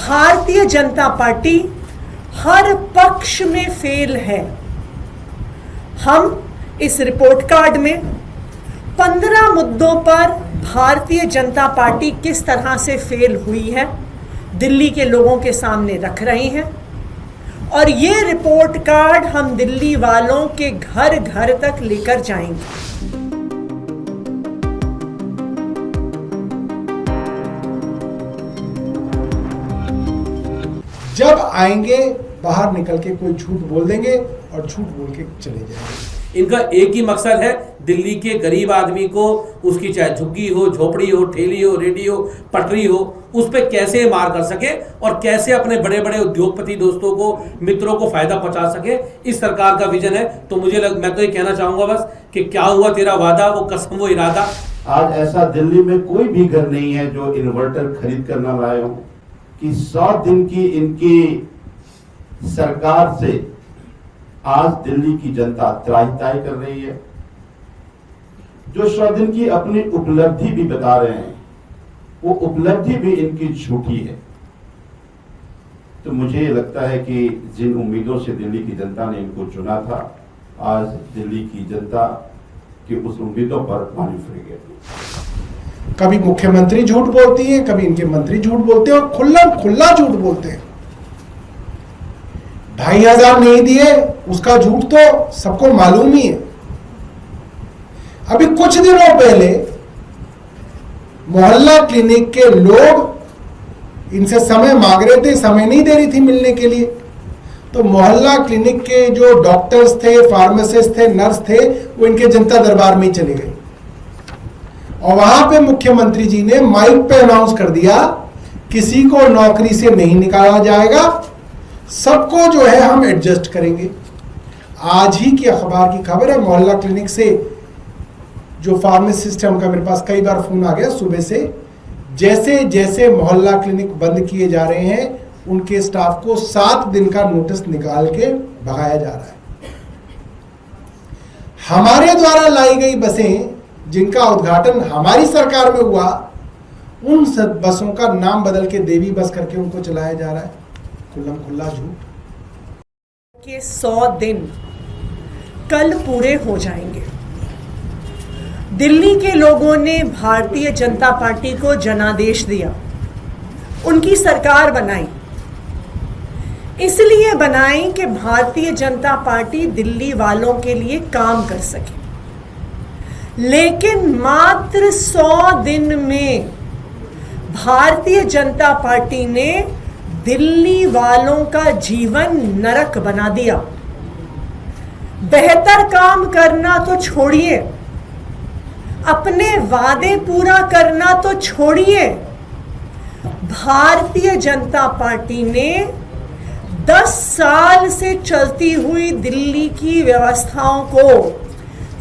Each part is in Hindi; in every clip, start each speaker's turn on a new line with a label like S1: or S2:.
S1: भारतीय जनता पार्टी हर पक्ष में फेल है। हम इस रिपोर्ट कार्ड में 15 मुद्दों पर भारतीय जनता पार्टी किस तरह से फेल हुई है दिल्ली के लोगों के सामने रख रहे हैं और ये रिपोर्ट कार्ड हम दिल्ली वालों के घर घर तक लेकर जाएंगे।
S2: जब आएंगे बाहर निकल के कोई झूठ बोल देंगे और झूठ बोल के चले जाएंगे।
S3: इनका एक ही मकसद है, दिल्ली के गरीब आदमी को, उसकी चाहे झुग्गी हो, झोपड़ी हो, ठेली हो, रेडी हो, पटरी हो, उस पर कैसे मार कर सके और कैसे अपने बड़े बड़े उद्योगपति दोस्तों को, मित्रों को फायदा पहुंचा सके, इस सरकार का विजन है। तो मैं तो ये कहना चाहूंगा बस कि क्या हुआ तेरा वादा, वो कसम, वो इरादा।
S4: आज ऐसा दिल्ली में कोई भी घर नहीं है जो इन्वर्टर खरीद कर ना लाए हो कि 100 दिन की इनकी सरकार से आज दिल्ली की जनता त्राहि कर रही है। जो 100 दिन की अपनी उपलब्धि भी बता रहे हैं, वो उपलब्धि भी इनकी झूठी है। तो मुझे लगता है कि जिन उम्मीदों से दिल्ली की जनता ने इनको चुना था, आज दिल्ली की जनता की उस उम्मीदों पर पानी फिर गया।
S2: कभी मुख्यमंत्री झूठ बोलती है, कभी इनके मंत्री झूठ बोलते हैं और खुला झूठ बोलते हैं। 2500 नहीं दिए उसका झूठ तो सबको मालूम ही है। अभी कुछ दिनों पहले मोहल्ला क्लिनिक के लोग इनसे समय मांग रहे थे, समय नहीं दे रही थी मिलने के लिए। तो मोहल्ला क्लिनिक के जो डॉक्टर्स थे, फार्मासिस्ट थे, नर्स थे, वो इनके जनता दरबार में ही चले गए और वहां पे मुख्यमंत्री जी ने माइक पे अनाउंस कर दिया, किसी को नौकरी से नहीं निकाला जाएगा, सबको जो है हम एडजस्ट करेंगे। आज ही की अखबार की खबर है, मोहल्ला क्लिनिक से जो फार्मासिस्ट है उनका मेरे पास कई बार फोन आ गया सुबह से। जैसे जैसे मोहल्ला क्लिनिक बंद किए जा रहे हैं, उनके स्टाफ को 7 दिन का नोटिस निकाल के भगाया जा रहा है। हमारे द्वारा लाई गई बसें जिनका उद्घाटन हमारी सरकार में हुआ, उन सब बसों का नाम बदल के देवी बस करके उनको चलाया जा रहा है। खुल्ला झूठ।
S1: के 100 दिन कल पूरे हो जाएंगे। दिल्ली के लोगों ने भारतीय जनता पार्टी को जनादेश दिया, उनकी सरकार बनाई। इसलिए बनाई कि भारतीय जनता पार्टी दिल्ली वालों के लिए काम कर सके। लेकिन मात्र 100 दिन में भारतीय जनता पार्टी ने दिल्ली वालों का जीवन नरक बना दिया। बेहतर काम करना तो छोड़िए, अपने वादे पूरा करना तो छोड़िए, भारतीय जनता पार्टी ने 10 साल से चलती हुई दिल्ली की व्यवस्थाओं को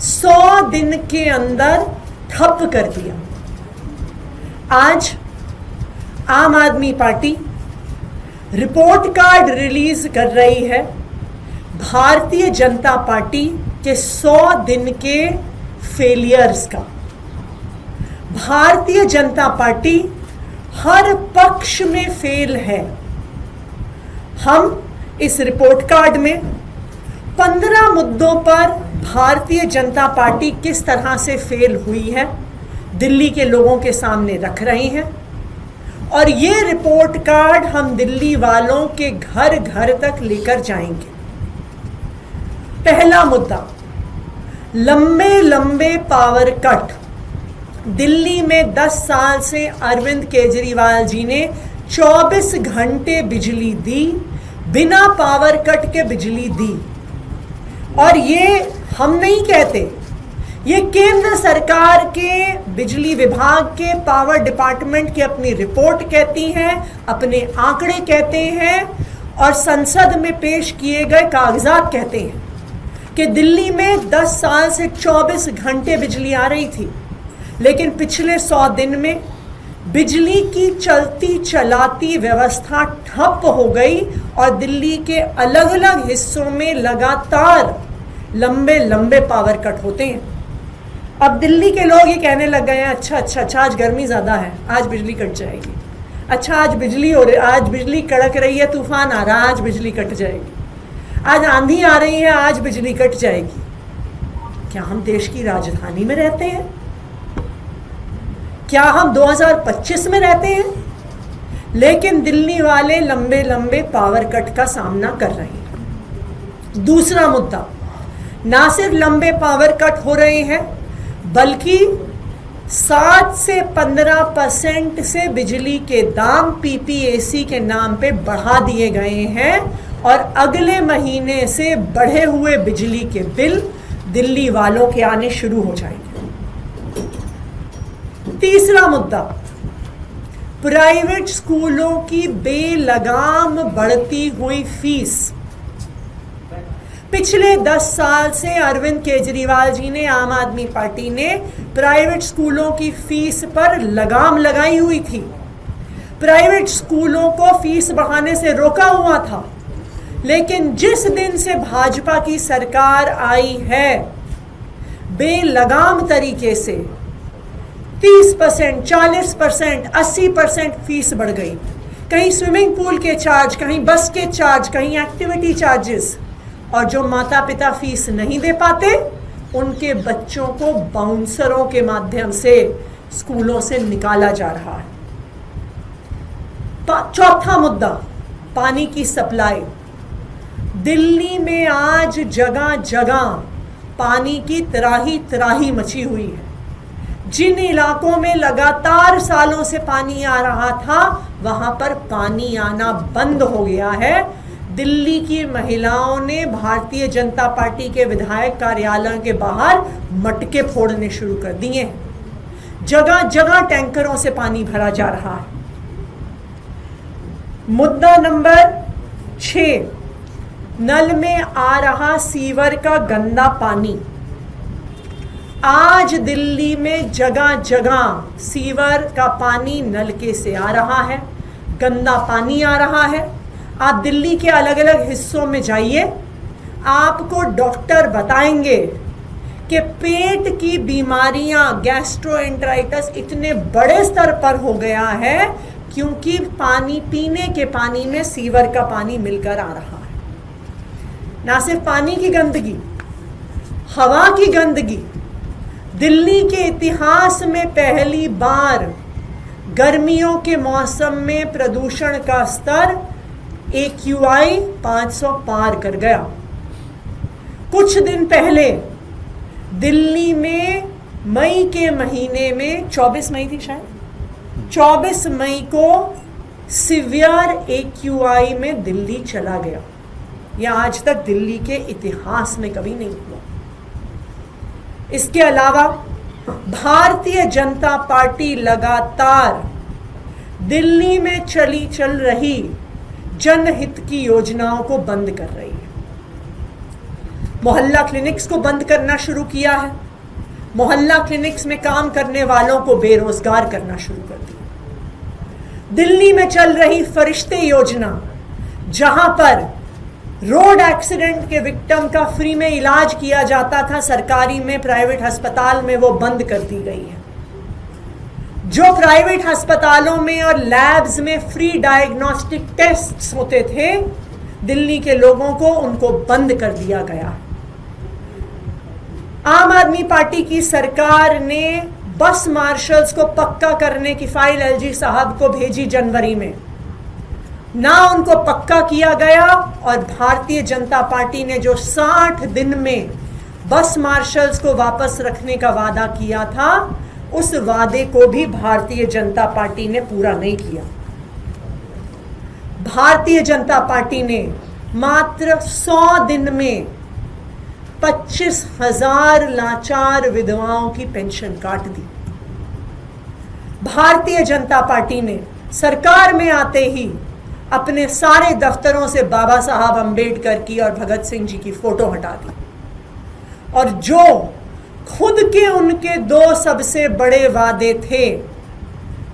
S1: 100 दिन के अंदर ठप कर दिया। आज आम आदमी पार्टी रिपोर्ट कार्ड रिलीज कर रही है भारतीय जनता पार्टी के 100 दिन के फेलियर्स का। भारतीय जनता पार्टी हर पक्ष में फेल है। हम इस रिपोर्ट कार्ड में 15 मुद्दों पर भारतीय जनता पार्टी किस तरह से फेल हुई है दिल्ली के लोगों के सामने रख रहे हैं और ये रिपोर्ट कार्ड हम दिल्ली वालों के घर घर तक लेकर जाएंगे। पहला मुद्दा, लंबे लंबे पावर कट। दिल्ली में 10 साल से अरविंद केजरीवाल जी ने 24 घंटे बिजली दी, बिना पावर कट के बिजली दी। और ये हम नहीं कहते, ये केंद्र सरकार के बिजली विभाग के पावर डिपार्टमेंट की अपनी रिपोर्ट कहती है, अपने आंकड़े कहते हैं और संसद में पेश किए गए कागजात कहते हैं कि दिल्ली में 10 साल से 24 घंटे बिजली आ रही थी, लेकिन पिछले 100 दिन में बिजली की चलती चलाती व्यवस्था ठप हो गई और दिल्ली के अलग अलग हिस्सों में लगातार लंबे लंबे पावर कट होते हैं। अब दिल्ली के लोग ये कहने लग गए हैं, अच्छा आज गर्मी ज़्यादा है, आज बिजली कट जाएगी। अच्छा आज बिजली हो रही, आज बिजली कड़क रही है, तूफान आ रहा है, आज बिजली कट जाएगी, आज आंधी आ रही है, आज बिजली कट जाएगी। क्या हम देश की राजधानी में रहते हैं? क्या हम 2025 में रहते हैं? लेकिन दिल्ली वाले लंबे लंबे पावर कट का सामना कर रहे हैं। दूसरा मुद्दा, ना सिर्फ लंबे पावर कट हो रहे हैं, बल्कि 7 से 15% से बिजली के दाम पीपीएसी के नाम पे बढ़ा दिए गए हैं और अगले महीने से बढ़े हुए बिजली के बिल दिल्ली वालों के आने शुरू हो जाएंगे। तीसरा मुद्दा, प्राइवेट स्कूलों की बेलगाम बढ़ती हुई फीस। पिछले 10 साल से अरविंद केजरीवाल जी ने, आम आदमी पार्टी ने प्राइवेट स्कूलों की फीस पर लगाम लगाई हुई थी। प्राइवेट स्कूलों को फीस बढ़ाने से रोका हुआ था, लेकिन जिस दिन से भाजपा की सरकार आई है, बेलगाम तरीके से 30%, 40%, 80% फीस बढ़ गई। कहीं स्विमिंग पूल के चार्ज, कहीं बस के चार्ज, कहीं एक्टिविटी चार्जेस। और जो माता पिता फीस नहीं दे पाते, उनके बच्चों को बाउंसरों के माध्यम से स्कूलों से निकाला जा रहा है। चौथा मुद्दा, पानी की सप्लाई। दिल्ली में आज जगह जगह पानी की त्राही त्राही मची हुई है। जिन इलाकों में लगातार सालों से पानी आ रहा था, वहां पर पानी आना बंद हो गया है। दिल्ली की महिलाओं ने भारतीय जनता पार्टी के विधायक कार्यालयों के बाहर मटके फोड़ने शुरू कर दिए हैं। जगह जगह टैंकरों से पानी भरा जा रहा है। मुद्दा नंबर 6, नल में आ रहा सीवर का गंदा पानी। आज दिल्ली में जगह जगह सीवर का पानी नलके से आ रहा है, गंदा पानी आ रहा है। आप दिल्ली के अलग अलग हिस्सों में जाइए, आपको डॉक्टर बताएंगे कि पेट की बीमारियां, गैस्ट्रोएंटेराइटिस इतने बड़े स्तर पर हो गया है क्योंकि पानी, पीने के पानी में सीवर का पानी मिलकर आ रहा है। ना सिर्फ पानी की गंदगी, हवा की गंदगी। दिल्ली के इतिहास में पहली बार गर्मियों के मौसम में प्रदूषण का स्तर AQI 500 पार कर गया। कुछ दिन पहले दिल्ली में मई के महीने में 24 मई थी शायद, 24 मई को सीवियर AQI में दिल्ली चला गया। यह आज तक दिल्ली के इतिहास में कभी नहीं हुआ। इसके अलावा भारतीय जनता पार्टी लगातार दिल्ली में चल रही जनहित की योजनाओं को बंद कर रही है। मोहल्ला क्लिनिक्स को बंद करना शुरू किया है। मोहल्ला क्लिनिक्स में काम करने वालों को बेरोजगार करना शुरू कर दिया। दिल्ली में चल रही फरिश्ते योजना, जहां पर रोड एक्सीडेंट के विक्टिम का फ्री में इलाज किया जाता था सरकारी में, प्राइवेट अस्पताल में, वो बंद कर दी गई है। जो प्राइवेट अस्पतालों में और लैब्स में फ्री डायग्नोस्टिक टेस्ट्स होते थे दिल्ली के लोगों को, उनको बंद कर दिया गया। आम आदमी पार्टी की सरकार ने बस मार्शल्स को पक्का करने की फाइल एलजी साहब को भेजी जनवरी में, ना उनको पक्का किया गया। और भारतीय जनता पार्टी ने जो 60 दिन में बस मार्शल्स को वापस रखने का वादा किया था, उस वादे को भी भारतीय जनता पार्टी ने पूरा नहीं किया। भारतीय जनता पार्टी ने मात्र 100 दिन में 25,000 लाचार विधवाओं की पेंशन काट दी। भारतीय जनता पार्टी ने सरकार में आते ही अपने सारे दफ्तरों से बाबा साहब अंबेडकर की और भगत सिंह जी की फोटो हटा दी। और जो खुद के उनके 2 सबसे बड़े वादे थे,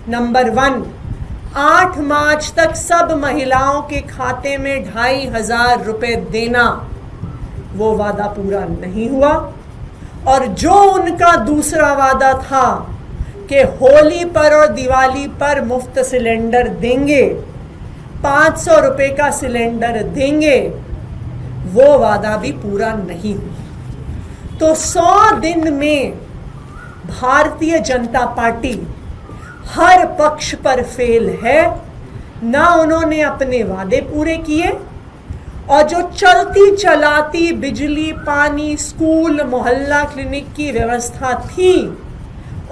S1: नंबर 1, 8 मार्च तक सब महिलाओं के खाते में 2,500 रुपए देना, वो वादा पूरा नहीं हुआ। और जो उनका दूसरा वादा था कि होली पर और दिवाली पर मुफ्त सिलेंडर देंगे, 500 रुपए का सिलेंडर देंगे, वो वादा भी पूरा नहीं हुआ। तो 100 दिन में भारतीय जनता पार्टी हर पक्ष पर फेल है। ना उन्होंने अपने वादे पूरे किए, और जो चलती चलाती बिजली, पानी, स्कूल, मोहल्ला क्लिनिक की व्यवस्था थी,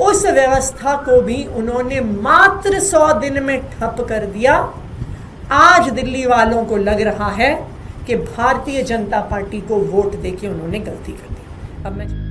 S1: उस व्यवस्था को भी उन्होंने मात्र 100 दिन में ठप कर दिया। आज दिल्ली वालों को लग रहा है कि भारतीय जनता पार्टी को वोट देके उन्होंने गलती कर दी। अब मैं